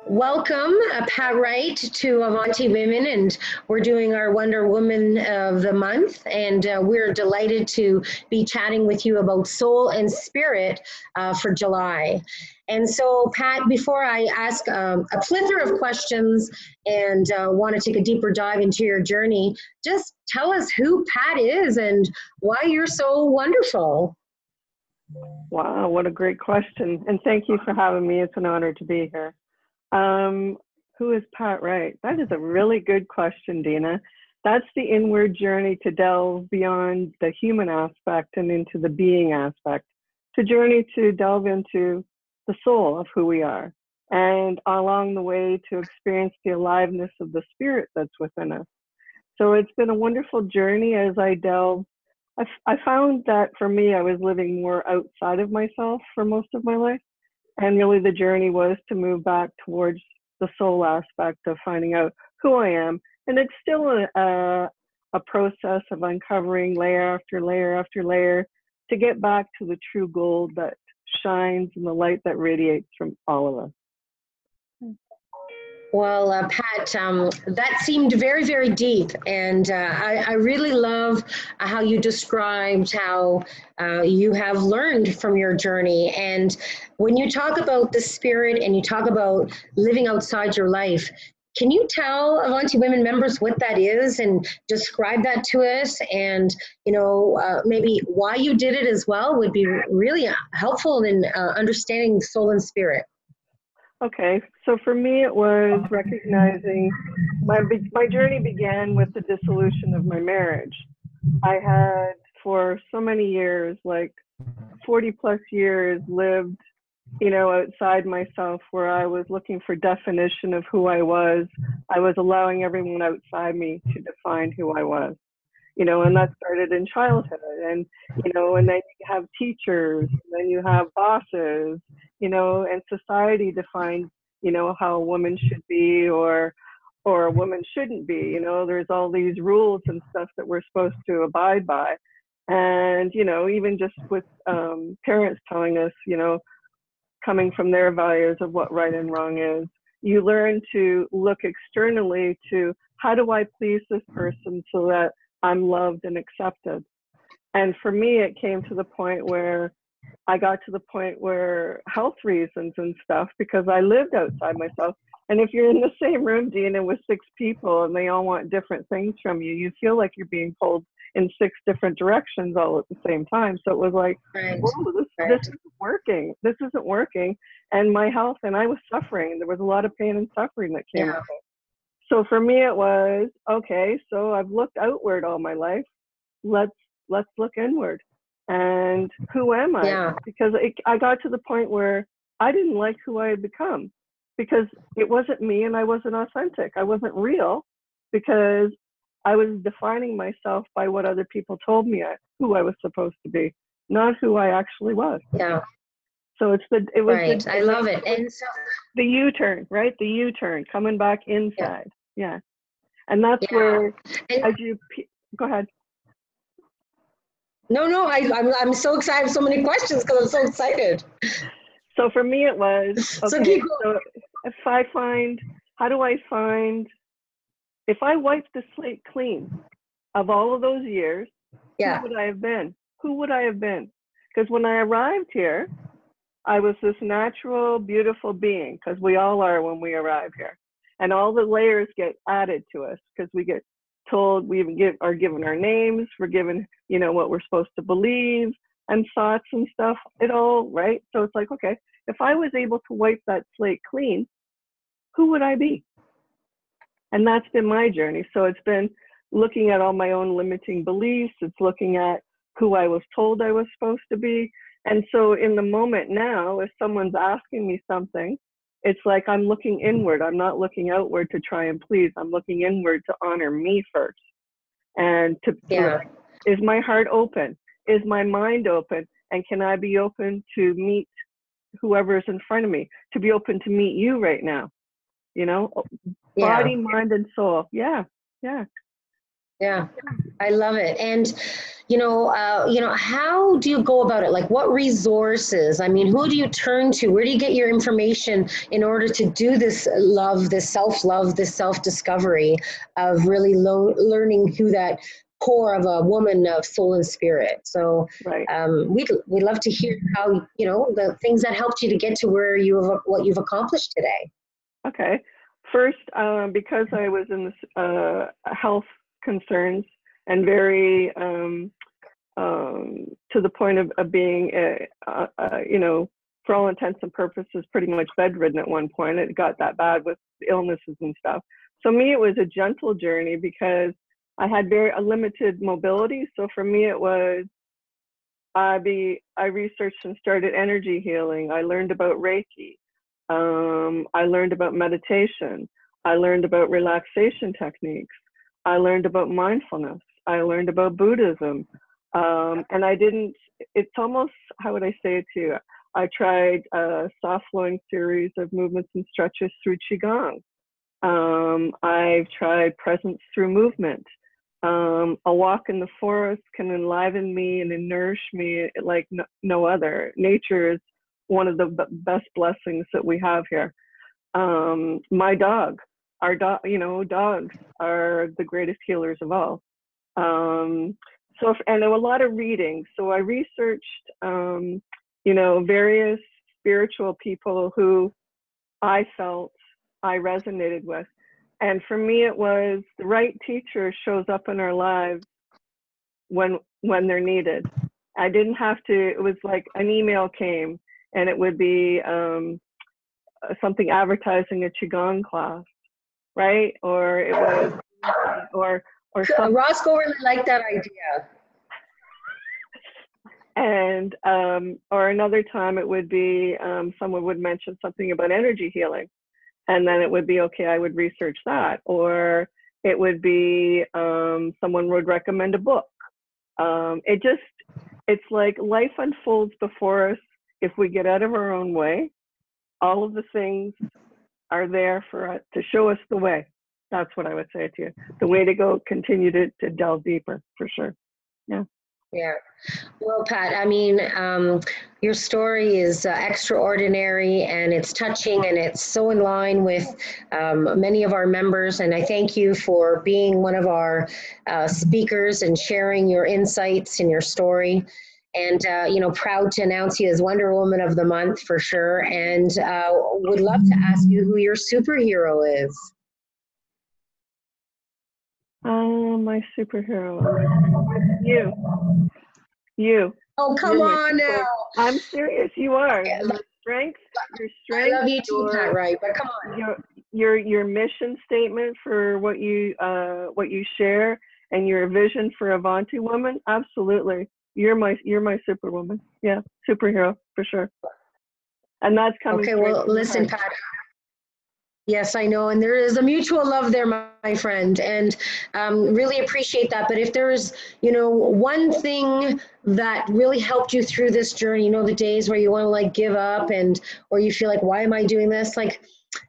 Welcome, Pat Wright, to Avanti Women, and we're doing our Wonder Woman of the month, and we're delighted to be chatting with you about soul and spirit for July. And so, Pat, before I ask a plethora of questions and want to take a deeper dive into your journey, just tell us who Pat is and why you're so wonderful. Wow, what a great question. And thank you for having me. It's an honor to be here. Who is Pat Wright? That is a really good question, Dina. That's the inward journey to delve beyond the human aspect and into the being aspect, to journey to delve into the soul of who we are, and along the way to experience the aliveness of the spirit that's within us. So it's been a wonderful journey as I delve. I found that for me, I was living more outside of myself for most of my life. And really the journey was to move back towards the soul aspect of finding out who I am. And it's still a process of uncovering layer after layer after layer to get back to the true gold that shines and the light that radiates from all of us. Well, Pat, that seemed very, very deep. And I really love how you described how you have learned from your journey. And when you talk about the spirit and you talk about living outside your life, can you tell Avanti Women members what that is and describe that to us? And, maybe why you did it as well would be really helpful in understanding soul and spirit. Okay, so for me, it was recognizing my journey began with the dissolution of my marriage. I had for so many years, like 40 plus years, lived, outside myself, where I was looking for definition of who I was. I was allowing everyone outside me to define who I was, and that started in childhood. And, and then you have teachers, and then you have bosses, and society defines, how a woman should be or a woman shouldn't be. There's all these rules and stuff that we're supposed to abide by. And, even just with parents telling us, coming from their values of what right and wrong is, you learn to look externally to how do I please this person so that I'm loved and accepted. And for me, it came to the point where I got to the point where health reasons and stuff, because I lived outside myself. And if you're in the same room, Dina, with 6 people and they all want different things from you, you feel like you're being pulled in 6 different directions all at the same time. So it was like, whoa, this isn't working. This isn't working. And my health, and I was suffering. There was a lot of pain and suffering that came out of it. So for me, it was, okay, so I've looked outward all my life. Let's look inward. And who am I? Yeah. Because I got to the point where I didn't like who I had become, because it wasn't me and I wasn't authentic. I wasn't real, because I was defining myself by what other people told me who I was supposed to be, not who I actually was. Yeah. So I love it. And so the U-turn, right? The U-turn, coming back inside. Yeah. And that's where, go ahead. No, I'm so excited. I have so many questions because I'm so excited. So for me, it was, okay, so if I wipe the slate clean of all of those years, who would I have been? Who would I have been? Because when I arrived here, I was this natural, beautiful being, because we all are when we arrive here. And all the layers get added to us, because we get told, we are given our names, we're given, what we're supposed to believe, and thoughts and stuff, right? So it's like, okay, if I was able to wipe that slate clean, who would I be? And that's been my journey. So it's been looking at all my own limiting beliefs. It's looking at who I was told I was supposed to be. And so in the moment now, if someone's asking me something, it's like I'm looking inward. I'm not looking outward to try and please. I'm looking inward to honor me first. And is my heart open? Is my mind open? And can I be open to meet whoever's in front of me? To be open to meet you right now? Body, mind, and soul. Yeah. Yeah, I love it. And how do you go about it? Like, what resources? I mean, who do you turn to? Where do you get your information in order to do this love, this self-love, this self-discovery of really learning who that core of a woman of soul and spirit? So Right. we'd love to hear how, the things that helped you to get to where what you've accomplished today. Okay. First, because I was in this health concerns and very to the point of being, for all intents and purposes, pretty much bedridden at one point. It got that bad with illnesses and stuff. So me, it was a gentle journey because I had a limited mobility. So for me, it was I researched and started energy healing. I learned about Reiki. I learned about meditation. I learned about relaxation techniques. I learned about mindfulness. I learned about Buddhism. And it's almost, how would I say it to you? I tried a soft flowing series of movements and stretches through Qigong. I've tried presence through movement. A walk in the forest can enliven me and nourish me like no other. Nature is one of the best blessings that we have here. My dog, dogs are the greatest healers of all. And a lot of reading. So I researched, various spiritual people who I felt I resonated with. And for me, it was the right teacher shows up in our lives when they're needed. I didn't have to, it was like an email came and it would be something advertising a Qigong class, right? Or it was, or something. Roscoe really liked that idea. And, or another time it would be, someone would mention something about energy healing. And then it would be, okay, I would research that. Or it would be, someone would recommend a book. It's like life unfolds before us. If we get out of our own way, all of the things are there for us to show us the way. That's what I would say to you. The way to go, continue to delve deeper, for sure. Yeah. Yeah. Well, Pat, I mean, your story is extraordinary and it's touching and it's so in line with many of our members. And I thank you for being one of our speakers and sharing your insights and your story. And, proud to announce you as Wonder Woman of the Month for sure. And would love to ask you who your superhero is. Oh, my superhero. You. Oh, come on now. I'm serious. You are. Yeah, Your strength. I love you too, Pat, right? But come on. Your mission statement for what you share and your vision for Avanti Women. Absolutely. You're my superwoman. Yeah, superhero for sure. And that's coming. Okay, well, listen, Pat. Yes, I know. And there is a mutual love there, my friend, and really appreciate that. But if there is, one thing that really helped you through this journey, the days where you want to like give up or you feel like, why am I doing this? Like,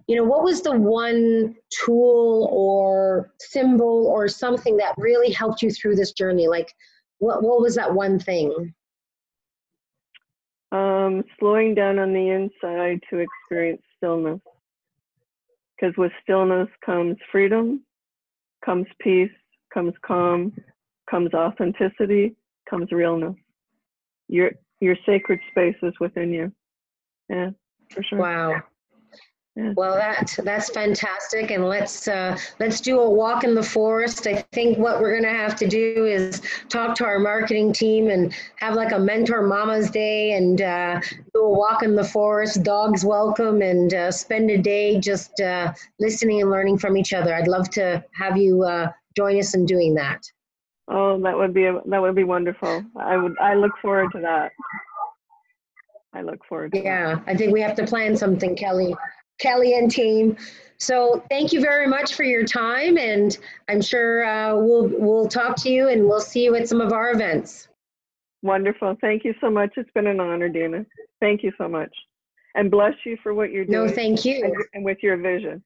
what was the one tool or symbol or something that really helped you through this journey? Like, what was that one thing? Slowing down on the inside to experience stillness. Because with stillness comes freedom, comes peace, comes calm, comes authenticity, comes realness. Your sacred space is within you. Yeah, for sure. Wow. Yeah. Well, that's fantastic, and let's do a walk in the forest. I think what we're going to have to do is talk to our marketing team and have like a Mentor Mama's Day and do a walk in the forest, dogs welcome, and spend a day just listening and learning from each other. I'd love to have you join us in doing that. Oh, that would be wonderful. I look forward to that. I look forward to that. Yeah, I think we have to plan something, Kelly and team. So thank you very much for your time, and I'm sure we'll talk to you and we'll see you at some of our events. Wonderful. Thank you so much. It's been an honor, Dina. Thank you so much. And bless you for what you're doing. No, thank you. And with your vision.